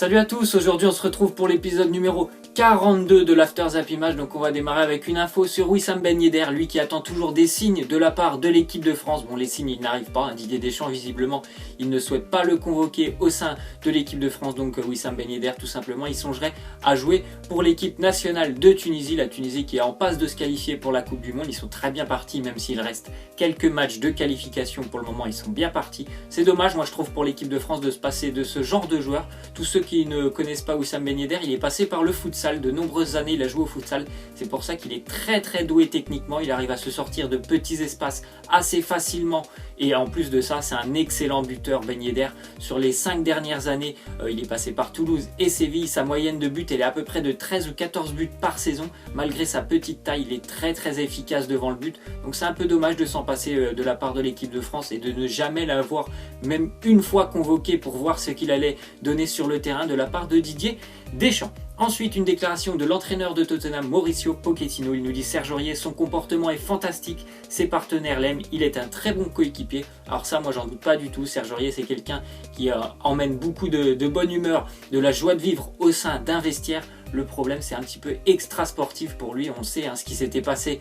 Salut à tous, aujourd'hui on se retrouve pour l'épisode numéro 42 de l'After Zap Image. Donc on va démarrer avec une info sur Wissam Ben Yedder, lui qui attend toujours des signes de la part de l'équipe de France. Bon, les signes ils n'arrivent pas, Didier Deschamps visiblement il ne souhaite pas le convoquer au sein de l'équipe de France. Donc Wissam Ben Yedder tout simplement il songerait à jouer pour l'équipe nationale de Tunisie. La Tunisie qui est en passe de se qualifier pour la Coupe du Monde, ils sont très bien partis même s'il reste quelques matchs de qualification. Pour le moment ils sont bien partis. C'est dommage moi je trouve pour l'équipe de France de se passer de ce genre de joueurs. Tous ceux qui ne connaissent pas Wissam Ben Yedder, il est passé par le futsal, de nombreuses années il a joué au futsal, c'est pour ça qu'il est très doué techniquement, il arrive à se sortir de petits espaces assez facilement et en plus de ça c'est un excellent buteur Ben Yedder. Sur les 5 dernières années il est passé par Toulouse et Séville, sa moyenne de buts elle est à peu près de 13 ou 14 buts par saison, malgré sa petite taille il est très efficace devant le but, donc c'est un peu dommage de s'en passer de la part de l'équipe de France et de ne jamais l'avoir même une fois convoqué pour voir ce qu'il allait donner sur le terrain de la part de Didier Deschamps. Ensuite, une déclaration de l'entraîneur de Tottenham, Mauricio Pochettino. Il nous dit: Serge Aurier, son comportement est fantastique, ses partenaires l'aiment, il est un très bon coéquipier. Alors ça, moi j'en doute pas du tout. Serge Aurier, c'est quelqu'un qui emmène beaucoup de bonne humeur, de la joie de vivre au sein d'un vestiaire. Le problème c'est un petit peu extra sportif pour lui, on sait ce qui s'était passé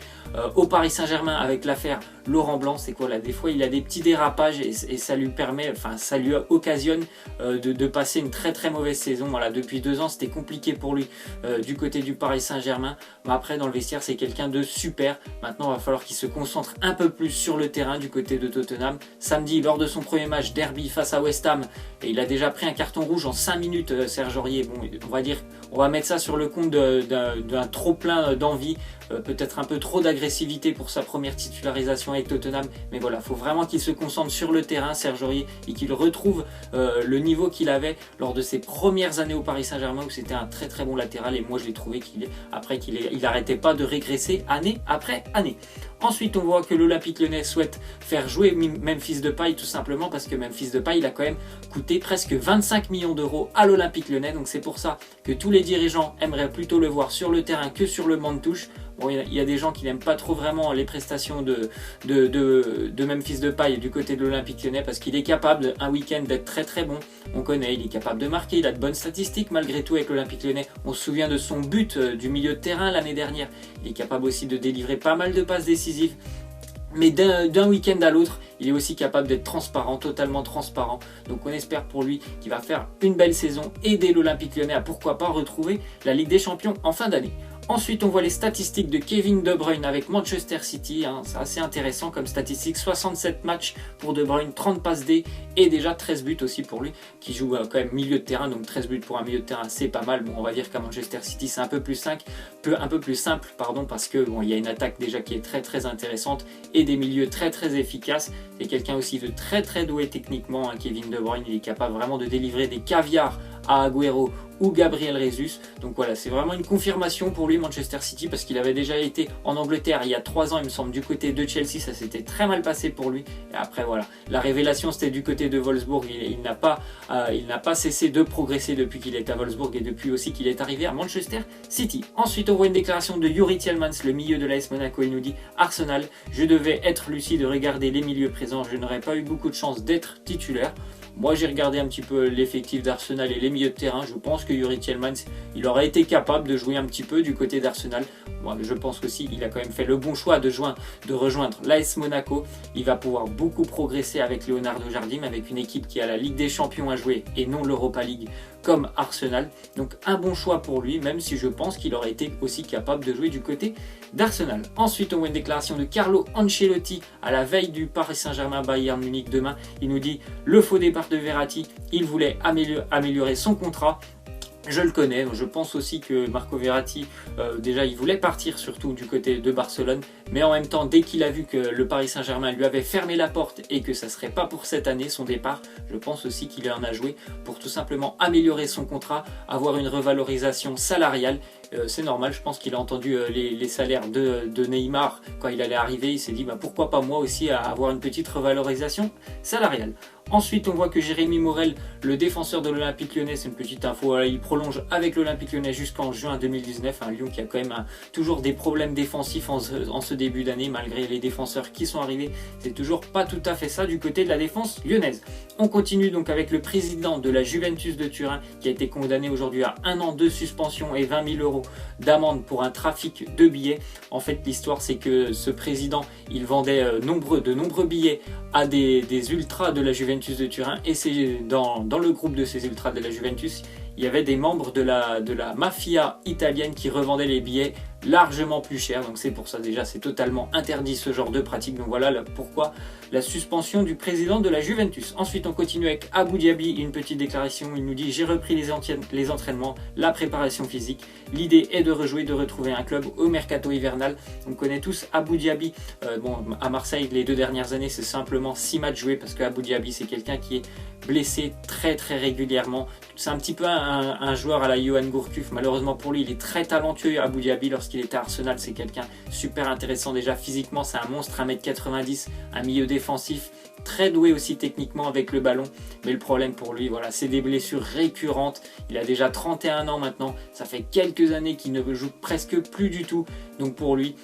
au Paris Saint-Germain avec l'affaire Laurent Blanc, c'est quoi là, des fois il a des petits dérapages et ça lui permet, ça lui occasionne de passer une très mauvaise saison. Voilà, depuis 2 ans c'était compliqué pour lui du côté du Paris Saint-Germain, mais après dans le vestiaire c'est quelqu'un de super. Maintenant il va falloir qu'il se concentre un peu plus sur le terrain du côté de Tottenham. Samedi lors de son premier match derby face à West Ham, et il a déjà pris un carton rouge en 5 minutes Serge Aurier. Bon, on va dire, on va mettre ça sur le compte d'un trop plein d'envie, peut-être un peu trop d'agressivité pour sa première titularisation avec Tottenham, mais voilà, il faut vraiment qu'il se concentre sur le terrain Serge Aurier et qu'il retrouve le niveau qu'il avait lors de ses premières années au Paris Saint-Germain où c'était un très bon latéral, et moi je l'ai trouvé qu'il n'arrêtait pas de régresser année après année. Ensuite on voit que l'Olympique Lyonnais souhaite faire jouer Memphis Depay, tout simplement parce que Memphis Depay il a quand même coûté presque 25 millions d'euros à l'Olympique Lyonnais, donc c'est pour ça que tous les dirigeants aimeraient plutôt le voir sur le terrain que sur le banc de touche. Bon, il y a des gens qui n'aiment pas trop vraiment les prestations de Memphis Depay du côté de l'Olympique Lyonnais, parce qu'il est capable un week-end d'être très bon, on connaît, il est capable de marquer, il a de bonnes statistiques malgré tout avec l'Olympique Lyonnais, on se souvient de son but du milieu de terrain l'année dernière, il est capable aussi de délivrer pas mal de passes décisives. Mais d'un week-end à l'autre, il est aussi capable d'être transparent, totalement transparent. Donc on espère pour lui qu'il va faire une belle saison, aider l'Olympique Lyonnais à pourquoi pas retrouver la Ligue des Champions en fin d'année. Ensuite, on voit les statistiques de Kevin De Bruyne avec Manchester City. C'est assez intéressant comme statistique. 67 matchs pour De Bruyne, 30 passes D et déjà 13 buts aussi pour lui, qui joue quand même milieu de terrain. Donc 13 buts pour un milieu de terrain, c'est pas mal. Bon, on va dire qu'à Manchester City, c'est un peu plus simple, parce que bon, il y a une attaque déjà qui est très intéressante et des milieux très efficaces. C'est quelqu'un aussi de très doué techniquement, Kevin De Bruyne. Il est capable vraiment de délivrer des caviars à Agüero ou Gabriel Jesus. Donc voilà, c'est vraiment une confirmation pour lui Manchester City, parce qu'il avait déjà été en Angleterre il y a 3 ans il me semble du côté de Chelsea, ça s'était très mal passé pour lui, et après voilà, la révélation c'était du côté de Wolfsburg. Il n'a pas cessé de progresser depuis qu'il est à Wolfsburg et depuis aussi qu'il est arrivé à Manchester City. Ensuite on voit une déclaration de Youri Tielemans, le milieu de l'AS Monaco. Il nous dit: Arsenal, je devais être lucide, regarder les milieux présents, je n'aurais pas eu beaucoup de chance d'être titulaire. Moi j'ai regardé un petit peu l'effectif d'Arsenal et les milieux de terrain, je pense que Youri Tielemans il aurait été capable de jouer un petit peu du côté d'Arsenal. Moi je pense aussi qu'il a quand même fait le bon choix de rejoindre l'AS Monaco. Il va pouvoir beaucoup progresser avec Leonardo Jardim, avec une équipe qui a la Ligue des Champions à jouer et non l'Europa League comme Arsenal. Donc un bon choix pour lui, même si je pense qu'il aurait été aussi capable de jouer du côté d'Arsenal. Ensuite on voit une déclaration de Carlo Ancelotti à la veille du Paris Saint-Germain Bayern Munich demain. Il nous dit: le faux départ de Verratti, il voulait améliorer son contrat. Je le connais, je pense aussi que Marco Verratti, déjà il voulait partir surtout du côté de Barcelone, mais en même temps dès qu'il a vu que le Paris Saint-Germain lui avait fermé la porte et que ça ne serait pas pour cette année son départ, je pense aussi qu'il en a joué pour tout simplement améliorer son contrat, avoir une revalorisation salariale. C'est normal, je pense qu'il a entendu les salaires de Neymar quand il allait arriver, il s'est dit pourquoi pas moi aussi avoir une petite revalorisation salariale. Ensuite, on voit que Jérémy Morel, le défenseur de l'Olympique Lyonnais, c'est une petite info, voilà, il prolonge avec l'Olympique Lyonnais jusqu'en juin 2019. Un Lyon qui a quand même toujours des problèmes défensifs en ce début d'année, malgré les défenseurs qui sont arrivés. C'est toujours pas tout à fait ça du côté de la défense lyonnaise. On continue donc avec le président de la Juventus de Turin qui a été condamné aujourd'hui à 1 an de suspension et 20 000 € d'amende pour un trafic de billets. En fait, l'histoire, c'est que ce président, il vendait de nombreux billets à des ultras de la Juventus de Turin, et c'est dans le groupe de ces ultras de la Juventus, il y avait des membres de la mafia italienne qui revendaient les billets largement plus cher. Donc c'est pour ça, déjà, c'est totalement interdit ce genre de pratique. Donc voilà pourquoi la suspension du président de la Juventus. Ensuite, on continue avec Abou Diaby, une petite déclaration. Il nous dit: j'ai repris les entraînements, la préparation physique. L'idée est de rejouer, de retrouver un club au mercato hivernal. On connaît tous Abou Diaby. À Marseille, les 2 dernières années, c'est simplement 6 matchs joués, parce que Abou Diaby, c'est quelqu'un qui est blessé très régulièrement. C'est un petit peu un joueur à la Yohan Gourcuff. Malheureusement pour lui, il est très talentueux. Abou Diaby, lorsqu'il était à Arsenal, c'est quelqu'un super intéressant. Déjà physiquement, c'est un monstre, 1m90, un milieu défensif, très doué aussi techniquement avec le ballon. Mais le problème pour lui, voilà, c'est des blessures récurrentes. Il a déjà 31 ans maintenant. Ça fait quelques années qu'il ne joue presque plus du tout. Donc pour lui,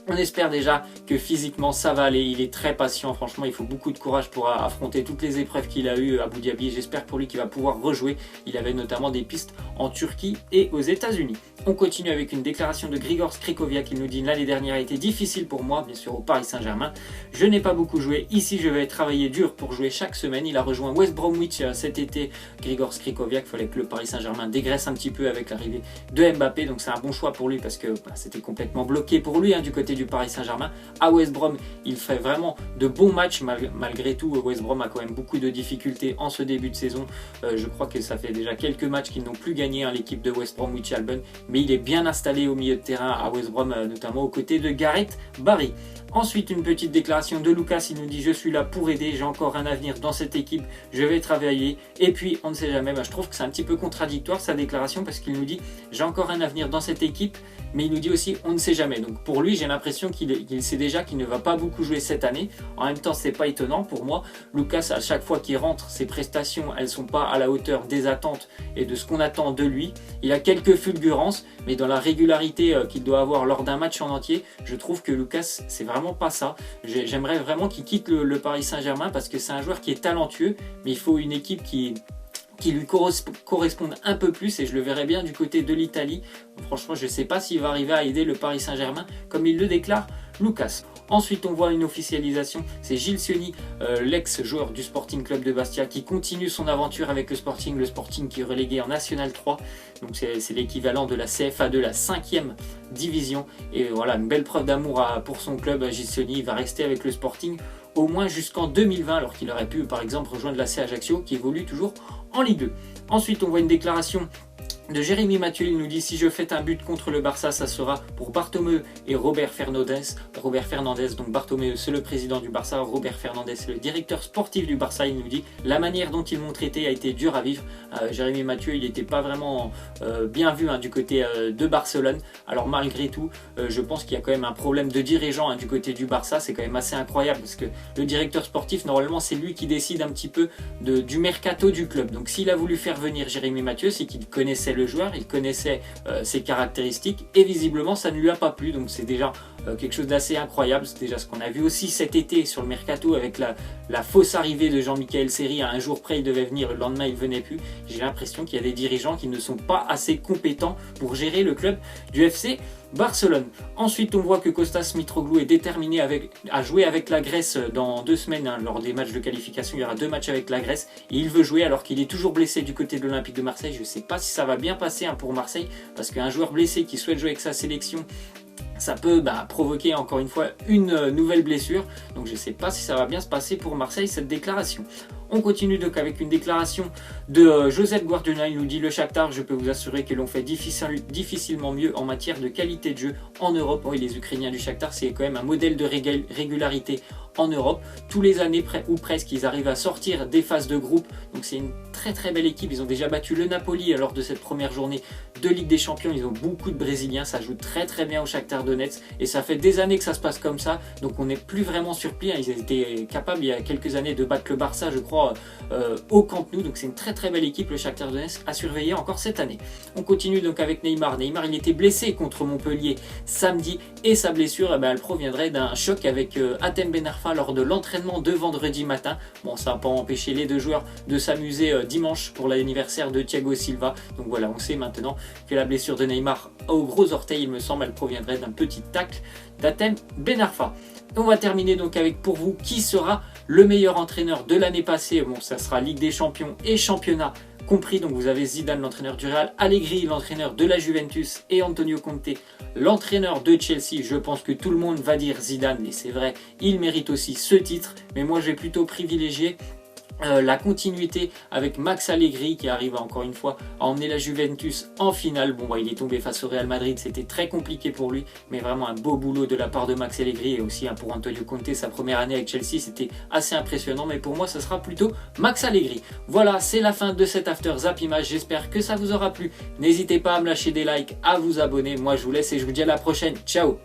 on espère déjà que physiquement ça va aller. Il est très patient, franchement, il faut beaucoup de courage pour affronter toutes les épreuves qu'il a eues à Abou Diaby. J'espère pour lui qu'il va pouvoir rejouer. Il avait notamment des pistes en Turquie et aux États-Unis. On continue avec une déclaration de Grigor Skrikoviak qui nous dit: l'année dernière a été difficile pour moi, bien sûr au Paris Saint-Germain. Je n'ai pas beaucoup joué. Ici, je vais travailler dur pour jouer chaque semaine. Il a rejoint West Bromwich cet été. Grigor Skrikoviak, il fallait que le Paris Saint-Germain dégraisse un petit peu avec l'arrivée de Mbappé. Donc c'est un bon choix pour lui, parce que c'était complètement bloqué pour lui du côté du Paris Saint-Germain. À West Brom, il fait vraiment de bons matchs malgré tout. West Brom a quand même beaucoup de difficultés en ce début de saison. Je crois que ça fait déjà quelques matchs qu'ils n'ont plus gagné, l'équipe de West Bromwich Albion, mais il est bien installé au milieu de terrain à West Brom, notamment aux côtés de Gareth Barry. Ensuite, une petite déclaration de Lucas, il nous dit: je suis là pour aider, j'ai encore un avenir dans cette équipe, je vais travailler. Et puis, on ne sait jamais. Je trouve que c'est un petit peu contradictoire sa déclaration, parce qu'il nous dit: j'ai encore un avenir dans cette équipe, mais il nous dit aussi: on ne sait jamais. Donc pour lui, j'ai l'impression qu'il sait déjà qu'il ne va pas beaucoup jouer cette année. En même temps, c'est pas étonnant pour moi. Lucas, à chaque fois qu'il rentre, ses prestations, elles sont pas à la hauteur des attentes et de ce qu'on attend de lui. Il a quelques fulgurances, mais dans la régularité qu'il doit avoir lors d'un match en entier, je trouve que Lucas, c'est vraiment pas ça. J'aimerais vraiment qu'il quitte le Paris Saint-Germain, parce que c'est un joueur qui est talentueux, mais il faut une équipe qui lui corresponde un peu plus, et je le verrais bien du côté de l'Italie. Franchement, je ne sais pas s'il va arriver à aider le Paris Saint-Germain comme il le déclare Lucas. Ensuite, on voit une officialisation, c'est Gilles Siony, l'ex-joueur du Sporting Club de Bastia, qui continue son aventure avec le Sporting qui est relégué en National 3. Donc c'est l'équivalent de la CFA2, la 5e division. Et voilà, une belle preuve d'amour pour son club. Gilles Siony, il va rester avec le Sporting au moins jusqu'en 2020, alors qu'il aurait pu par exemple rejoindre la C Ajaccio, qui évolue toujours en Ligue 2. Ensuite, on voit une déclaration de Jérémy Mathieu. Il nous dit: si je fais un but contre le Barça, ça sera pour Bartomeu et Robert Fernandez. Donc Bartomeu, c'est le président du Barça, Robert Fernandez, c'est le directeur sportif du Barça. Il nous dit: la manière dont ils m'ont traité a été dure à vivre. Jérémy Mathieu, il n'était pas vraiment bien vu du côté de Barcelone. Alors malgré tout, je pense qu'il y a quand même un problème de dirigeant du côté du Barça. C'est quand même assez incroyable, parce que le directeur sportif, normalement, c'est lui qui décide un petit peu du mercato du club. Donc s'il a voulu faire venir Jérémy Mathieu, c'est qu'il connaissait le joueur, il connaissait ses caractéristiques, et visiblement ça ne lui a pas plu. Donc c'est déjà quelque chose d'assez incroyable. C'est déjà ce qu'on a vu aussi cet été sur le mercato, avec la fausse arrivée de Jean-Michel Seri. À un jour près, il devait venir, le lendemain il venait plus. J'ai l'impression qu'il y a des dirigeants qui ne sont pas assez compétents pour gérer le club du FC Barcelone. Ensuite, on voit que Kostas Mitroglou est déterminé à jouer avec la Grèce dans 2 semaines. Lors des matchs de qualification, il y aura 2 matchs avec la Grèce, et il veut jouer alors qu'il est toujours blessé du côté de l'Olympique de Marseille. Je ne sais pas si ça va bien passer pour Marseille, parce qu'un joueur blessé qui souhaite jouer avec sa sélection, ça peut provoquer encore une fois une nouvelle blessure. Donc je ne sais pas si ça va bien se passer pour Marseille, cette déclaration. On continue donc avec une déclaration de Josep Guardiola. Il nous dit: le Shakhtar, je peux vous assurer que l'on fait difficilement mieux en matière de qualité de jeu en Europe. Oui, les Ukrainiens du Shakhtar, c'est quand même un modèle de régularité en Europe. Tous les années ou presque, ils arrivent à sortir des phases de groupe. Donc c'est une très belle équipe. Ils ont déjà battu le Napoli lors de cette première journée de Ligue des Champions. Ils ont beaucoup de Brésiliens, ça joue très bien au Shakhtar Donetsk et ça fait des années que ça se passe comme ça. Donc on n'est plus vraiment surpris. Ils étaient capables il y a quelques années de battre le Barça, je crois, au Camp Nou. Donc c'est une très belle équipe, le Shakhtar Donetsk, à surveiller encore cette année. On continue donc avec Neymar. Neymar, il était blessé contre Montpellier samedi et sa blessure, elle proviendrait d'un choc avec Hatem Ben Arfa lors de l'entraînement de vendredi matin. Bon, ça n'a pas empêché les deux joueurs de s'amuser dimanche pour l'anniversaire de Thiago Silva. Donc voilà, on sait maintenant que la blessure de Neymar au gros orteil, il me semble, elle proviendrait d'un petit tacle d'Hatem Ben Arfa. On va terminer donc avec, pour vous, qui sera le meilleur entraîneur de l'année passée. Bon, ça sera Ligue des Champions et Championnat compris. Donc vous avez Zidane, l'entraîneur du Real, Allegri, l'entraîneur de la Juventus, et Antonio Conte, l'entraîneur de Chelsea. Je pense que tout le monde va dire Zidane, et c'est vrai, il mérite aussi ce titre. Mais moi, j'ai plutôt privilégié la continuité avec Max Allegri qui arrive encore une fois à emmener la Juventus en finale. Bon, il est tombé face au Real Madrid, c'était très compliqué pour lui, mais vraiment un beau boulot de la part de Max Allegri, et aussi pour Antonio Conte, sa première année avec Chelsea, c'était assez impressionnant. Mais pour moi, ce sera plutôt Max Allegri. Voilà, c'est la fin de cet After Zap Image, j'espère que ça vous aura plu. N'hésitez pas à me lâcher des likes, à vous abonner. Moi, je vous laisse et je vous dis à la prochaine. Ciao.